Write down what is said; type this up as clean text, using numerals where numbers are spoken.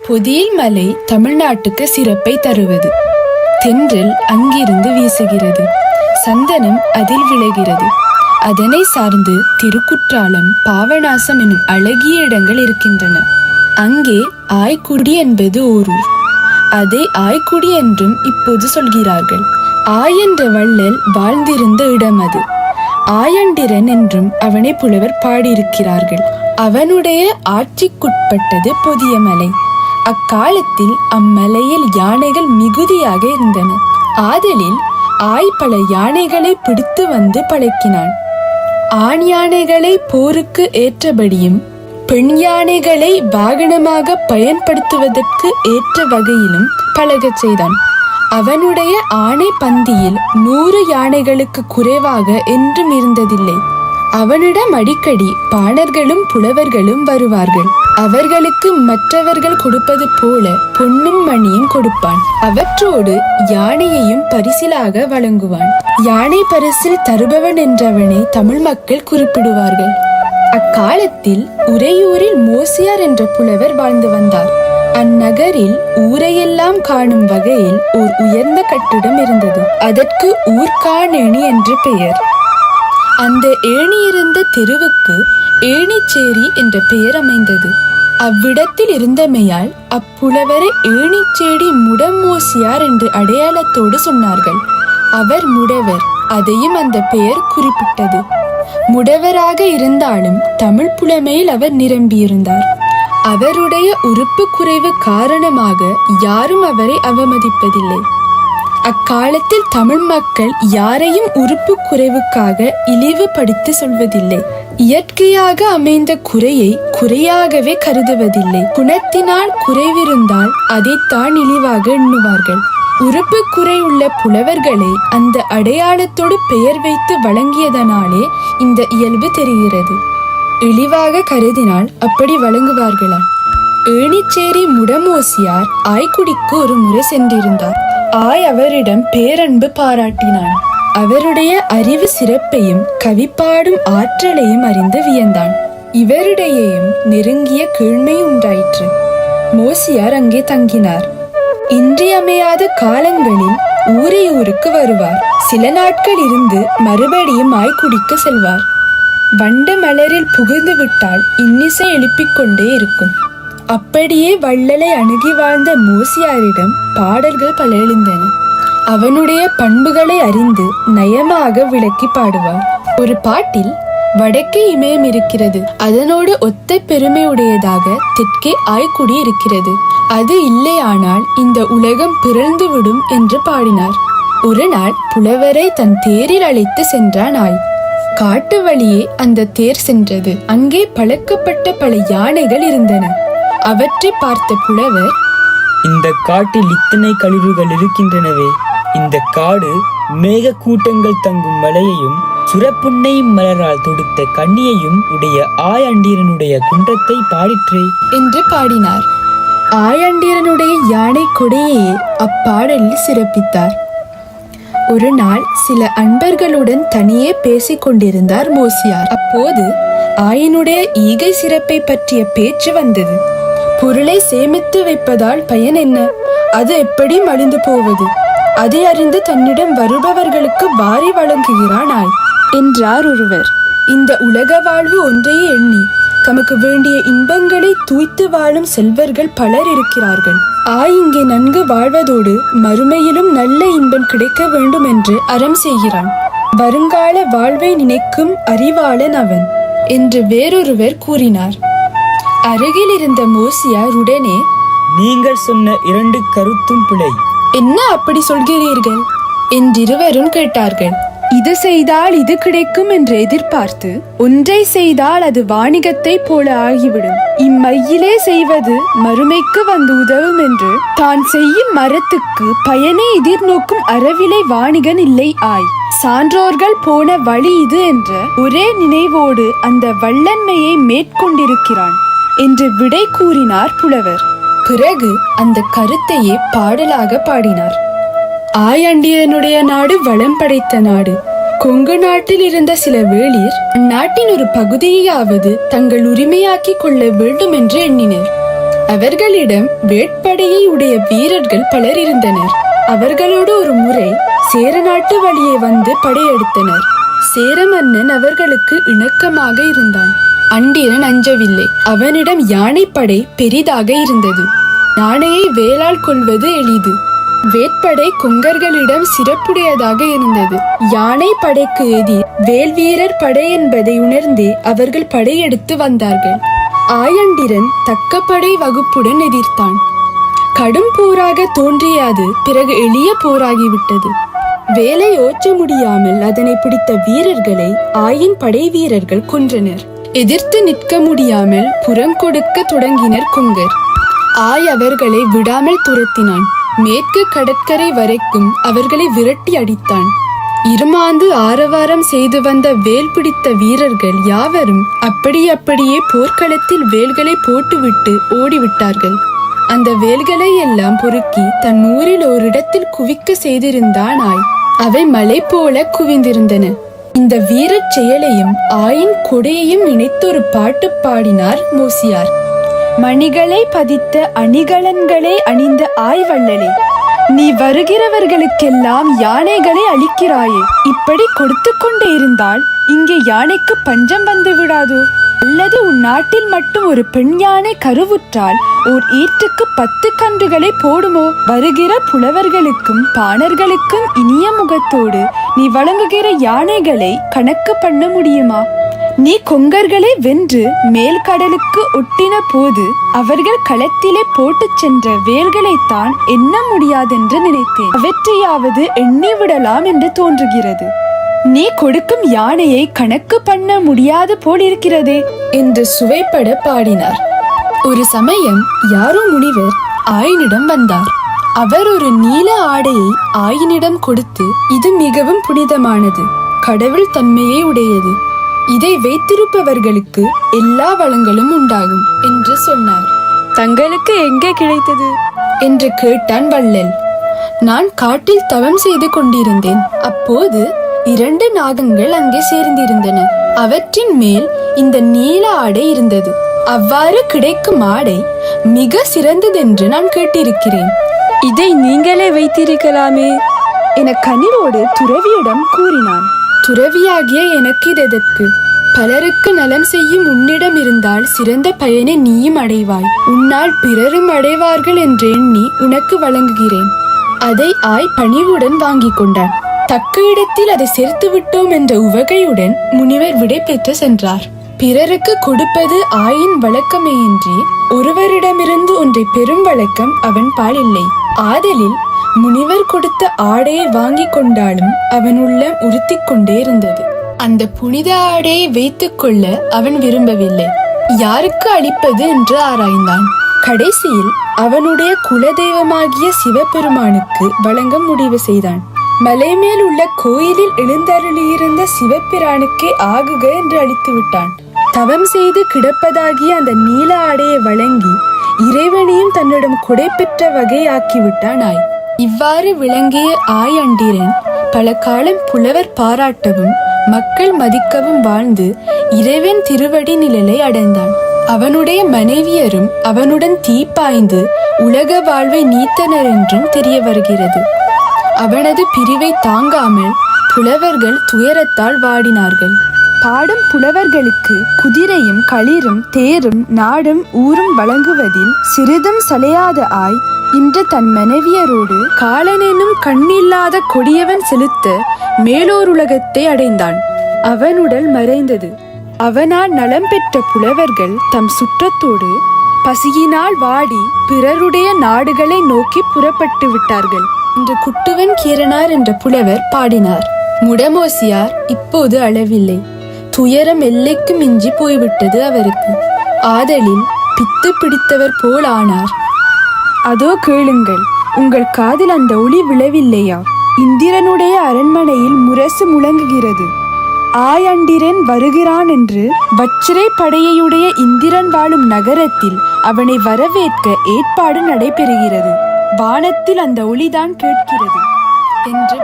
பொதியில் மலை தமிழ்நாட்டுக்கு சிறப்பை தருவது. தென்றல் அங்கிருந்து வீசுகிறது, சந்தனம் அதில் விளைகிறது. அதனை சார்ந்து திருக்குற்றாலம், பாவநாசம் எனும் அழகிய இடங்கள் இருக்கின்றன. அங்கே ஆய்க்குடி என்பது ஓரூர். அதை ஆய்க்குடி என்றும் இப்போது சொல்கிறார்கள். ஆய் என்ற வள்ளல் வாழ்ந்திருந்த இடம் அது. ஆயண்டிரன் என்றும் அவனை புலவர் பாடியிருக்கிறார்கள். அவனுடைய ஆட்சிக்குட்பட்டது பொதிய மலை. அக்காலத்தில் அம்மலையில் யானைகள் மிகுதியாக இருந்தன. ஆதலில் ஆய் பல யானைகளை பிடித்து வந்து பழக்கினான். ஆண் யானைகளை போருக்கு ஏற்றபடியும் பெண் யானைகளை வாகனமாக பயன்படுத்துவதற்கு ஏற்ற வகையிலும் பழகச் செய்தான். அவனுடைய ஆணை பந்தியில் 100 யானைகளுக்கு குறைவாக என்றும் இருந்ததில்லை. அவனிடம் அடிக்கடி பாணர்களும் புலவர்களும் வருவார்கள். அவர்களுக்கு மற்றவர்கள் கொடுப்பது போல பொன்னும் மணியும் கொடுப்பான். அவற்றோடு யானையையும் பரிசிலாக வழங்குவான். யானை பரிசில் தருபவன் என்றவனை தமிழ் மக்கள் குறிப்பிடுவார்கள். அக்காலத்தில் உறையூரில் மோசியார் என்ற புலவர் வாழ்ந்து வந்தார். அந்நகரில் ஊரையெல்லாம் காணும் வகையில் ஓர் உயர்ந்த கட்டிடம் இருந்தது. அதற்கு ஊர்காணேணி என்று பெயர். அந்த ஏணி இருந்த தெருவுக்கு ஏணிச்சேரி என்ற பெயர் அமைந்தது. அவ்விடத்தில் இருந்தமையால் அப்புலவரை ஏணிச்சேடி முடமோசியார் என்று அடையாளத்தோடு சொன்னார்கள். அவர் முடவர், அதையும் அந்த பெயர் குறிப்பிட்டது. முடவராக இருந்தாலும் தமிழ் புலமையில் அவர் நிரம்பியிருந்தார். அவருடைய உறுப்பு குறைவு காரணமாக யாரும் அவரை அவமதிப்பதில்லை. அக்காலத்தில் தமிழ் மக்கள் யாரையும் உறுப்பு குறைவுக்காக இழிவுபடுத்தி சொல்வதில்லை. இயற்கையாக அமைந்த குறையை குறையாகவே கருதுவதில்லை. குணத்தினால் குறைவிருந்தால் அதைத்தான் இழிவாக எண்ணுவார்கள். உறுப்பு குறை உள்ள புலவர்களை அந்த அடையாளத்தோடு பெயர் வைத்து வழங்கியதனாலே இந்த இயல்பு தெரிகிறது. இழிவாக கருதினால் அப்படி வழங்குவார்களா? ஏணிச்சேரி முடமோசியார் ஆய்க்குடிக்கு ஒரு முறை சென்றிருந்தார். ஆய் அவரிடம் பேரன்பு பாராட்டினான். அவருடைய அறிவு சிறப்பையும் கவிப்பாடும் ஆற்றலையும் அறிந்து வியந்தான். இவரிடையேயும் நெருங்கிய கீழ்மை உண்டாயிற்று. மோசியார் அங்கே தங்கினார். இன்றியமையாத காலங்களில் ஊரையூருக்கு வருவார். சில நாட்கள் இருந்து மறுபடியும் ஆய்க்குடிக்கு செல்வார். வண்டு மலரில் புகுந்து விட்டால் இன்னிசை எழுப்பிக் கொண்டே இருக்கும். அப்படியே வள்ளலை அணுகி வாழ்ந்த மோசியாரிடம் பாடல்கள் பல எழுந்தன. அவனுடைய பண்புகளை அறிந்து நயமாக விளக்கி பாடுவார். ஒரு பாட்டில் வடக்கே இமயம் இருக்கிறது, அதனோடு ஒத்த பெருமையுடையதாக தெற்கே ஆய்க்குடி இருக்கிறது, அது இல்லையானால் இந்த உலகம் பிறழ்ந்துவிடும் என்று பாடினார். ஒரு நாள் புலவரை தன் தேரில் அழைத்து சென்றான் ஆய். காட்டு வழியே அந்த தேர் சென்றது. அங்கே பழக்கப்பட்ட பல யானைகள் இருந்தன. அவற்றை பார்த்த புலவர், இந்த காட்டில் இத்தனை களிறுகள் இருக்கின்றனவே, இந்த காடு மேக கூட்டங்கள் தங்கும் மலையையும் சுரப்புன்னை மலரால் தொடுத்த கண்ணியையும் உடைய ஆயண்டீரனுடைய குன்றத்தை பாடிற்றே என்று பாடினார். ஆயண்டீரனுடைய யானை கொடையே அப்பாடலில் சிறப்பித்தார். ஒரு நாள் சில அன்பர்களுடன் தனியே பேசிக் கொண்டிருந்தார் மோசியார். அப்போது ஆயனுடைய ஈகை சிறப்பை பற்றிய பேச்சு வந்தது. பொருளை சேமித்து வைப்பதால் பயன் என்ன? அது எப்படி மலிந்து போவது? அதை அறிந்து தன்னிடம் வருபவர்களுக்கு வாரி வழங்குகிறான் ஆய் என்றார் ஒருவர். இந்த உலக வாழ்வு ஒன்றையே எண்ணி தமக்கு வேண்டிய இன்பங்களை தூய்த்து வாழும் செல்வர்கள் பலர் இருக்கிறார்கள். ஆய் இங்கே நன்கு வாழ்வதோடு மறுமையிலும் நல்ல இன்பம் கிடைக்க வேண்டும் என்று அறம் செய்கிறான். வருங்கால வாழ்வை நினைக்கும் அறிவாளன் அவன் என்று வேறொருவர் கூறினார். அருகில் இருந்த மோசியார் உடனே, நீங்கள் சொன்ன 2 கருத்தும் பிழை. என்ன அப்படி சொல்கிறீர்கள் என்றிருவரும் கேட்டார்கள். இது செய்தால் இது கிடைக்கும் என்று எதிர்பார்த்து ஒன்றை செய்தால் அது வாணிகத்தை போல ஆகிவிடும். இம்மையிலே செய்வது மறுமைக்கு வந்து உதவும் என்று தான் செய்யும் மரத்துக்கு பயனை எதிர்நோக்கும் அறவிலை வாணிகன் இல்லை ஆய். சான்றோர்கள் போன வழி இது என்ற ஒரே நினைவோடு அந்த வல்லன்மையை மேற்கொண்டிருக்கிறான் என்று விடை கூறினார் புலவர். பிறகு அந்த கருத்தையே பாடலாக பாடினார். ஆயண்டியனுடைய நாடு வளம் படைத்த நாடு. கொங்கு நாட்டில் இருந்த சில வேளிர் அந்நாட்டின் ஒரு பகுதியாவது தங்கள் உரிமையாக்கி கொள்ள வேண்டும் என்று எண்ணினர். அவர்களிடம் வேட்படையை உடைய வீரர்கள் பலர் இருந்தனர். அவர்களோடு ஒரு முறை சேர நாட்டு வழியே வந்து படையெடுத்தனர். சேர மன்னன் அவர்களுக்கு இணக்கமாக இருந்தான். அண்டிரன் அஞ்சவில்லை. அவனிடம் யானைப்படை பெரிதாக இருந்தது. யானையை வேளால் கொள்வது எளிது. வேட்படை கொங்கர்களிடம் சிறப்புடையதாக இருந்தது. யானை படைக்கு எதிர் வேல்வீரர் படை என்பதை உணர்ந்தே அவர்கள் படையெடுத்து வந்தார்கள். ஆயண்டிரன் தக்க படை வகுப்புடன் எதிர்த்தான். கடும் போராக தோன்றிய அது பிறகு எளிய போராகிவிட்டது. வேலை ஓற்ற முடியாமல் அதனை பிடித்த வீரர்களை ஆயின் படை வீரர்கள் கொன்றனர். எதிர்த்து நிற்க முடியாமல் புறம் கொடுக்க தொடங்கினர் கொங்கர். ஆய் அவர்களை விடாமல் துரத்தினான். மேற்கு கடற்கரை வரைக்கும் அவர்களை விரட்டி அடித்தான். இருமாந்து ஆரவாரம் செய்து வந்த வேல் பிடித்த வீரர்கள் யாவரும் அப்படியே போர்க்களத்தில் வேல்களை போட்டுவிட்டு ஓடிவிட்டார்கள். அந்த வேல்களை எல்லாம் பொறுக்கி தன் ஊரில் ஒரு இடத்தில் குவிக்க செய்திருந்தான் ஆய். அவை மலை போல குவிந்திருந்தன. இந்த வீரச் செயலையும் ஆயின் கொடையையும் இணைத்தொரு பாட்டு பாடினார் மோசியார். மணிகளை பதித்த அணிகலன்களை அணிந்த ஆய்வள்ளலே, நீ வருகிறவர்களுக்கெல்லாம் யானைகளை அளிக்கிறாயே. இப்படி கொடுத்து கொண்டே இருந்தால் இங்கே யானைக்கு பஞ்சம் வந்து விடாதோ? அல்லது உன் நாட்டில் மட்டும் ஒரு பெண் யானை கருவுற்றால் ஓர் ஈட்டுக்கு 10 கன்றுகளை போடுமோ? வருகிற புலவர்களுக்கும் பாணர்களுக்கும் இனிய முகத்தோடு நீ வழங்குகிற யானைகளை கணக்கு பண்ண முடியுமா? நீ கொங்கர்களை வென்று மேல் கடலுக்கு ஒட்டின போது அவர்கள் களத்திலே போட்டு சென்ற வேல்களைத்தான் எண்ண முடியாதென்று நினைத்தேன். அவற்றையாவது எண்ணிவிடலாம் என்று தோன்றுகிறது. நீ கொடுக்கும் யானையை கணக்கு பண்ண முடியாது போல் இருக்கிறதே என்று சுவைப்பட பாடினார். ஒரு சமயம் யாரோ முனிவர் ஆயனிடம் வந்தார். அவர் ஒரு நீல ஆடையை ஆயனிடம் கொடுத்து, இது மிகவும் புனிதமானது, கடவுள் தன்மையே உடையது, இதை வைத்திருப்பவர்களுக்கு எல்லா வளங்களும் உண்டாகும் என்று சொன்னார். தங்களுக்கு எங்கே கிடைத்தது என்று கேட்டான் வள்ளல். நான் காட்டில் தவம் செய்து கொண்டிருந்தேன். அப்போது 2 நாகங்கள் அங்கே சேர்ந்திருந்தன. அவற்றின் மேல் இந்த நீல ஆடை இருந்தது. அவ்வாறு கிடைக்கும் ஆடை மிக சிறந்ததென்று நான் கேட்டிருக்கிறேன். இதை நீங்களே வைத்திருக்கலாமே என கனிவோடு துறவியிடம் கூறினான். துறவியாகிய எனக்கு இதற்கு? பலருக்கு நலம் செய்யும் உன்னிடம் இருந்தால் சிறந்த பயனை நீயும் அடைவாய். உன்னால் பிறரும் அடைவார்கள் என்று எண்ணி உனக்கு வழங்குகிறேன். அதை ஆய் பணிவுடன் வாங்கி கொண்டான். தக்க இடத்தில் அதை சேர்த்து விட்டோம் என்ற உவகையுடன் முனிவர் விடை பெற்று சென்றார். பிறருக்கு கொடுப்பது ஆயின் வழக்கமேயின்றி ஒருவரிடமிருந்து ஒன்றை பெரும் வழக்கம் அவன் பால் இல்லை. ஆதலில் முனிவர் கொடுத்த ஆடையை வாங்கி கொண்டாலும் அவன் உள்ளம் உறுத்தி கொண்டே இருந்தது. அந்த புனித ஆடையை வைத்துக் கொள்ள அவன் விரும்பவில்லை. யாருக்கு அளிப்பது என்று ஆராய்ந்தான். கடைசியில் அவனுடைய குலதெய்வமாகிய சிவபெருமானுக்கு வழங்க முடிவு செய்தான். மலை மேல் உள்ள கோயிலில் எழுந்தருளியிருந்த சிவபிரானுக்கே ஆகுக என்று அளித்து விட்டான். தவம் செய்து கிடப்பதாகிய அந்த நீல ஆடையை வழங்கி இறைவனையும் தன்னிடம் கொடை பெற்ற வகை ஆக்கிவிட்டான் ஆய். இவ்வாறு விளங்கிய ஆய் அண்டிரன் பல காலம் புலவர் பாராட்டவும் மக்கள் மதிக்கவும் வாழ்ந்து இறைவன் திருவடி நிழலை அடைந்தான். அவனுடைய மனைவியரும் அவனுடன் தீப்பாய்ந்து உலக வாழ்வை நீத்தனர் என்றும் தெரிய வருகிறது. அவனது பிரிவை தாங்காமல் புலவர்கள் துயரத்தால் வாடினார்கள். பாடும் புலவர்களுக்கு குதிரையும் களிரும் தேரும் நாடும் ஊரும் வழங்குவதில் சிறிதும் சளையாத ஆய் இன்று தன் மனைவியரோடு காலனெனும் கண்ணில்லாத கொடியவன் செலுத்த மேலோர் உலகத்தை அடைந்தான். அவனுடல் மறைந்தது. அவனால் நலம் பெற்ற புலவர்கள் தம் சுற்றத்தோடு பசியினால் வாடி பிறருடைய நாடுகளை நோக்கி புறப்பட்டு விட்டார்கள் என்று குட்டுவன் கீரனார் என்ற புலவர் பாடினார். முடமோசியார் இப்போது அளவில்லை. துயரம் எல்லைக்கு மிஞ்சி போய்விட்டது அவருக்கு. ஆதலில் பித்து பிடித்தவர் போல் ஆனார். அதோ கேளுங்கள், உங்கள் காதில் அந்த ஒளி விழவில்லையா? இந்திரனுடைய அரண்மனையில் முரசு முழங்குகிறது. ஆயண்டிரன் வருகிறான் என்று வச்சிரை படையுடைய இந்திரன் வாழும் நகரத்தில் அவனை வரவேற்க ஏற்பாடு நடைபெறுகிறது. வானத்தில் அந்த ஒளிதான் கேட்கிறது என்று